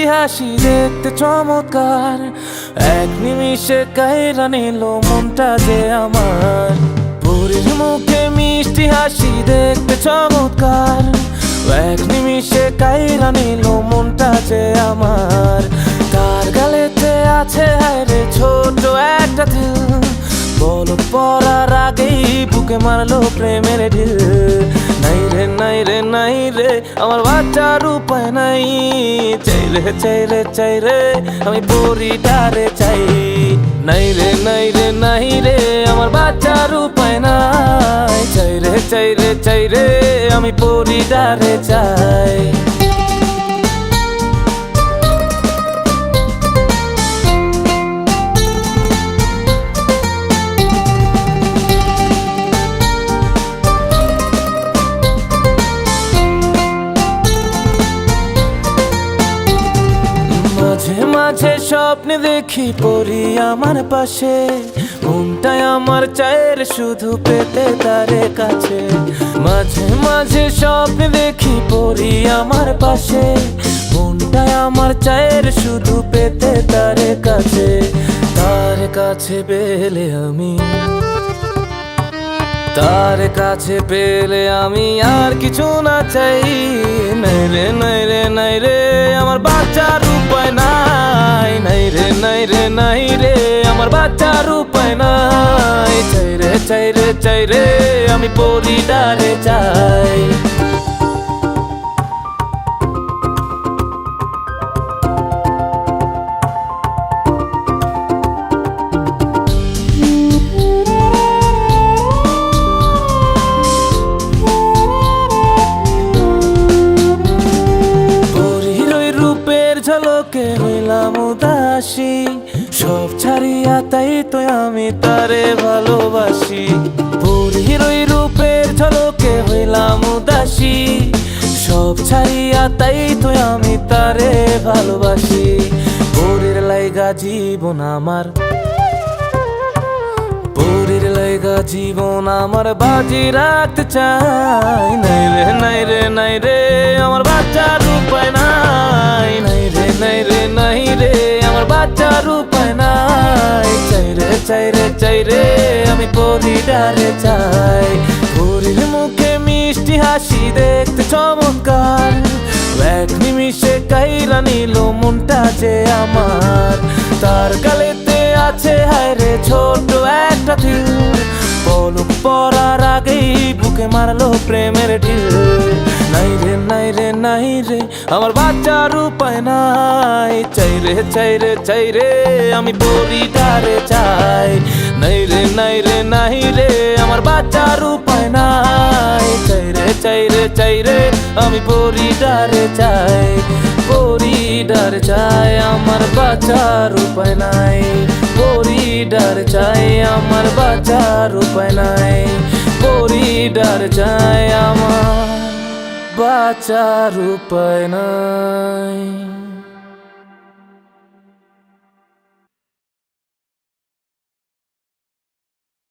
মিষ্টি হাসি দেখতে চমৎকার, এক নিমিষে কাইরা নিল মনটা যে আমার। পরীর মুখে মিষ্টি হাসি দেখতে চমৎকার, এক নিমিষে কাইরা নিল মনটা যে আমার। তার গালেতে আছে হায়রে ছোট একটা দিল, বলক পড়ার আগেই বুকে মারলো প্রেমের ঢিল। নাই রে নাই রে নাই রে আমার বাচ্চার উপায় নাই, চাই রে চাই রে চাই রে আমি পরিটারে চাই। নাই রে নাই রে নাই রে আমার বাচ্চার উপায় নাই, চাই রে চাই রে চাই রে আমি পরিটারে চাই। মাঝে মাঝে স্বপ্নে দেখি পরি আমার পাশে, মনটাই আমার চায়ের শুধু পেতে তারে কাছে। মাঝে মাঝে স্বপ্নে দেখি পরি আমার পাশে, মনটাই আমার চায়ের শুধু পেতে তারে কাছে। তার কাছে পেলে আমি, তার কাছে পেলে আমি আর কিছু না চাই। নাই রে নাই রে নাই রে আমার বাচ্চার উপায় নাই, নাই রে নাই রে নাই রে আমার বাচ্চার উপায় নাই। চাই রে চাই রে চাই রে আমি পরিটারে চাই। ঝলকে হইলাম উদাসী, সব ছাড়িয়া তাই তো আমি তারে ভালোবাসি। পরীর ওই রূপের ঝলকে হইলাম উদাসী, সব ছাড়িয়া তাই তো আমি তারে ভালোবাসি। পরীর লাইগা জীবন আমার, পরীর লাইগা জীবন আমার বাজি রাখতে চাই। নাই রে নাই রে নাই রে আমার বাচ্চার উপায় নাই, নাই রে নাই রে নাই রে আমার বাচ্চার উপায় নাই। চাই রে চাই রে চাই রে আমি পরিটারে চাই। পরীর মুখে মিষ্টি হাসি দেখতে চমৎকার, এক নিমিষে কাইরা নিল মনটা যে আমার। তার গালেতে আছে হায়রে ছোট একটা দিল, পলক পড়ার আগেই বুকে মারলো প্রেমের ঢিল। নাই রে নাই রে নাই রে আমার বাচ্চার উপায় নাই, চাই রে চাই রে চাই রে আমি পরিটারে চাই। নাই রে নাই রে নাই রে আমার বাচ্চার উপায় নাই, চাই রে চাই রে চাই রে আমি পরিটারে চাই। পরিটারে চাই আমার বাচ্চার উপায় নাই, পরিটার চাই আমার বাচ্চার উপায় নাই। পরিটার চাই আমার বাচ্চার উপায় নাই।